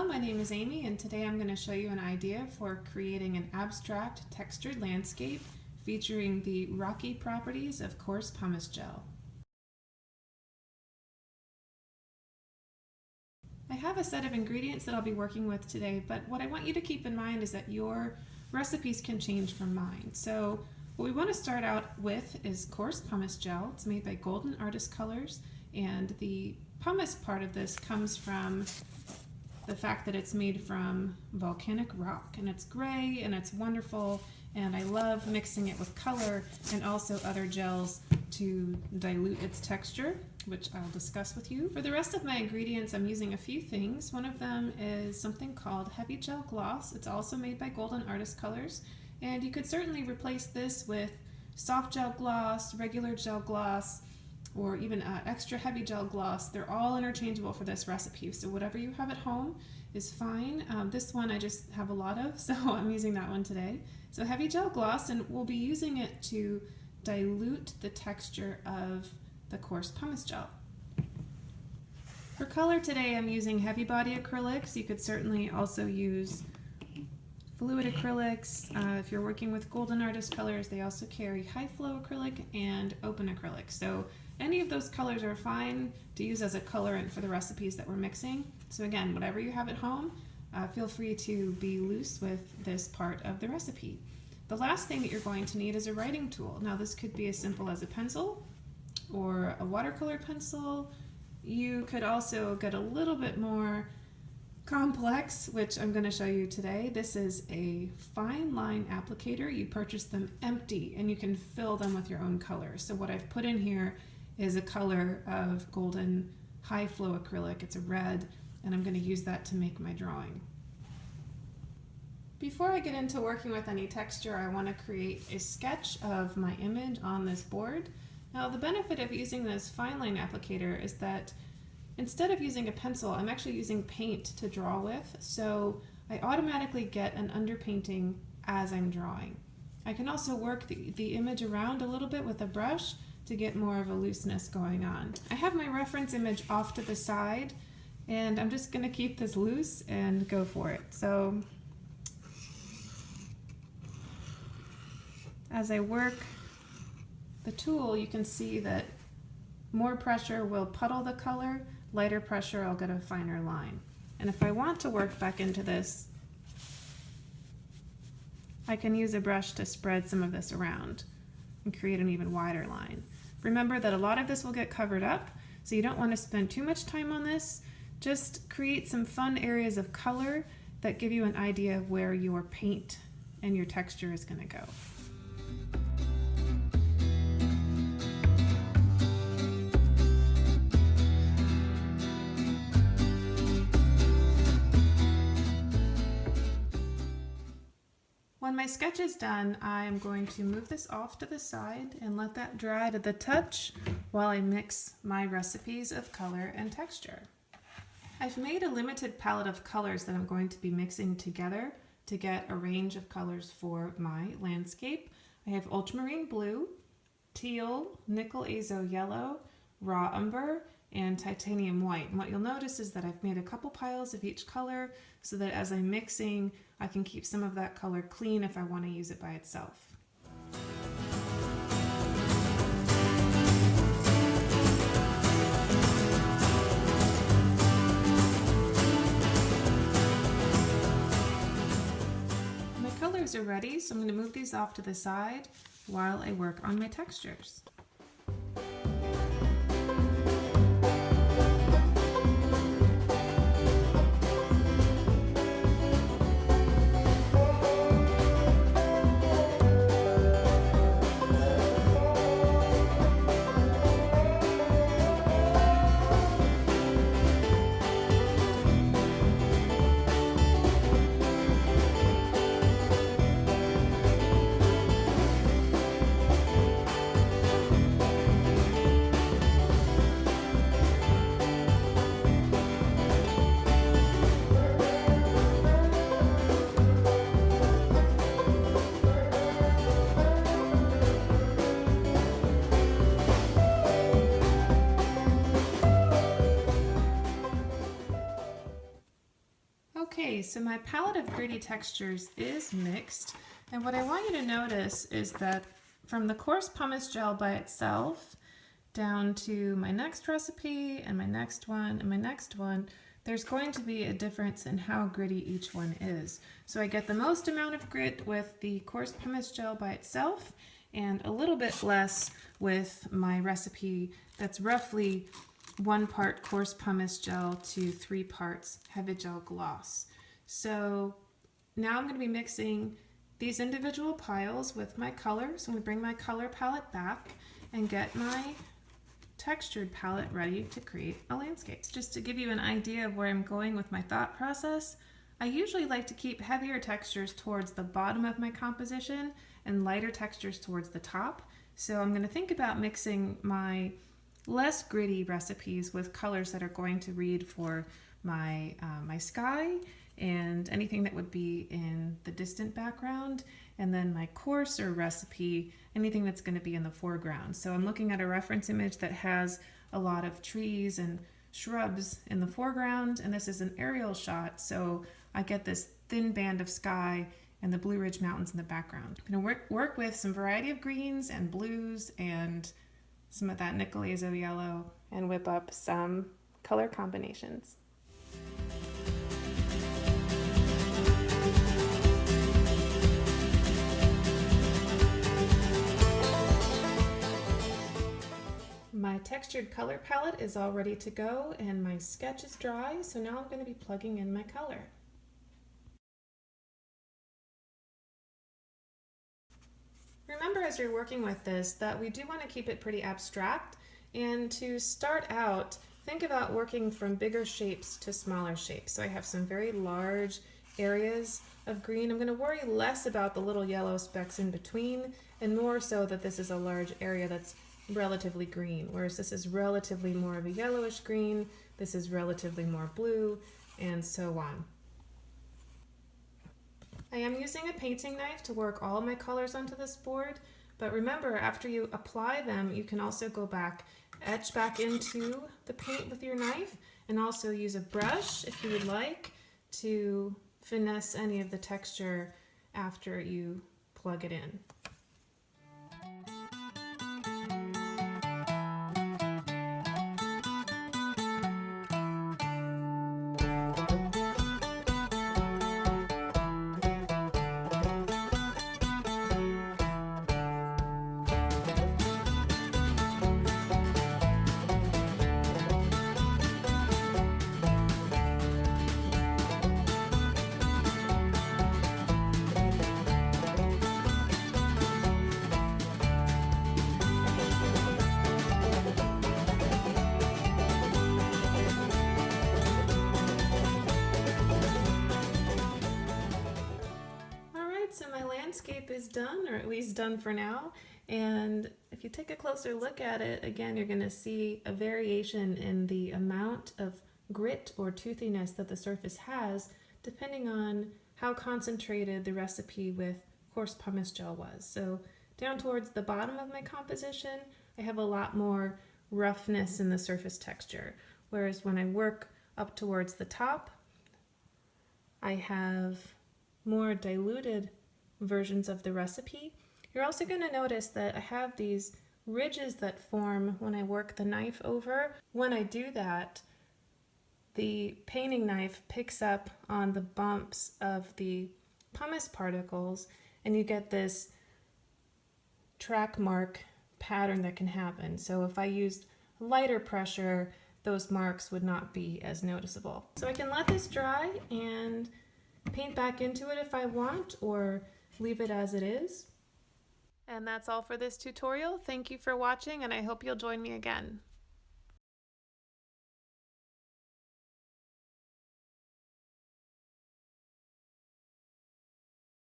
Hello, my name is Amy, and today I'm going to show you an idea for creating an abstract textured landscape featuring the rocky properties of coarse pumice gel. I have a set of ingredients that I'll be working with today, but what I want you to keep in mind is that your recipes can change from mine. So what we want to start out with is coarse pumice gel. It's made by Golden Artist Colors, and the pumice part of this comes from the fact that it's made from volcanic rock, and it's gray and it's wonderful, and I love mixing it with color and also other gels to dilute its texture, which I'll discuss with you. For the rest of my ingredients, I'm using a few things. One of them is something called Heavy Gel Gloss. It's also made by Golden Artist Colors, and you could certainly replace this with soft gel gloss, regular gel gloss, or even extra heavy gel gloss. They're all interchangeable for this recipe, so whatever you have at home is fine. This one I just have a lot of, so I'm using that one today. So heavy gel gloss, and we'll be using it to dilute the texture of the coarse pumice gel. For color today, I'm using heavy body acrylics. You could certainly also use fluid acrylics. If you're working with Golden Artist Colors, they also carry high flow acrylic and open acrylic. So any of those colors are fine to use as a colorant for the recipes that we're mixing. So again, whatever you have at home, feel free to be loose with this part of the recipe. The last thing that you're going to need is a writing tool. Now this could be as simple as a pencil or a watercolor pencil. You could also get a little bit more complex, which I'm going to show you today. This is a Fineline Applicator. You purchase them empty and you can fill them with your own colors. So what I've put in here is a color of Golden High Flow Acrylic. It's a red, and I'm going to use that to make my drawing. Before I get into working with any texture, I want to create a sketch of my image on this board. Now the benefit of using this Fineline Applicator is that instead of using a pencil, I'm actually using paint to draw with, so I automatically get an underpainting as I'm drawing. I can also work the image around a little bit with a brush to get more of a looseness going on. I have my reference image off to the side, and I'm just going to keep this loose and go for it. So as I work the tool, you can see that more pressure will puddle the color, lighter pressure I'll get a finer line. And if I want to work back into this, I can use a brush to spread some of this around and create an even wider line. Remember that a lot of this will get covered up, so you don't want to spend too much time on this. Just create some fun areas of color that give you an idea of where your paint and your texture is going to go. When my sketch is done, I'm going to move this off to the side and let that dry to the touch while I mix my recipes of color and texture. I've made a limited palette of colors that I'm going to be mixing together to get a range of colors for my landscape. I have ultramarine blue, teal, nickel azo yellow, raw umber, and titanium white. And what you'll notice is that I've made a couple piles of each color so that as I'm mixing, I can keep some of that color clean if I want to use it by itself. My colors are ready, so I'm going to move these off to the side while I work on my textures. Okay, so my palette of gritty textures is mixed, and what I want you to notice is that from the coarse pumice gel by itself down to my next recipe and my next one and my next one, there's going to be a difference in how gritty each one is. So I get the most amount of grit with the coarse pumice gel by itself and a little bit less with my recipe that's roughly 1 part coarse pumice gel to 3 parts heavy gel gloss. So now I'm going to be mixing these individual piles with my colors. I'm going to bring my color palette back and get my textured palette ready to create a landscape. Just to give you an idea of where I'm going with my thought process, I usually like to keep heavier textures towards the bottom of my composition and lighter textures towards the top. So I'm going to think about mixing my less gritty recipes with colors that are going to read for my sky and anything that would be in the distant background, and then my coarser recipe, anything that's going to be in the foreground. So I'm looking at a reference image that has a lot of trees and shrubs in the foreground, and this is an aerial shot, so I get this thin band of sky and the Blue Ridge Mountains in the background. I'm going to work with some variety of greens and blues and some of that nickel azo yellow and whip up some color combinations. My textured color palette is all ready to go and my sketch is dry, so now I'm going to be plugging in my color. Remember as you're working with this that we do want to keep it pretty abstract, and to start out, think about working from bigger shapes to smaller shapes. So I have some very large areas of green. I'm going to worry less about the little yellow specks in between and more so that this is a large area that's relatively green, whereas this is relatively more of a yellowish green, this is relatively more blue, and so on. I am using a painting knife to work all of my colors onto this board, but remember, after you apply them, you can also go back, etch back into the paint with your knife, and also use a brush if you would like to finesse any of the texture after you plug it in. So my landscape is done, or at least done for now, and if you take a closer look at it, again, you're going to see a variation in the amount of grit or toothiness that the surface has depending on how concentrated the recipe with coarse pumice gel was. So down towards the bottom of my composition, I have a lot more roughness in the surface texture, whereas when I work up towards the top, I have more diluted versions of the recipe. You're also going to notice that I have these ridges that form when I work the knife over. When I do that, the painting knife picks up on the bumps of the pumice particles, and you get this track mark pattern that can happen. So if I used lighter pressure, those marks would not be as noticeable. So I can let this dry and paint back into it if I want, or leave it as it is. And that's all for this tutorial. Thank you for watching, and I hope you'll join me again.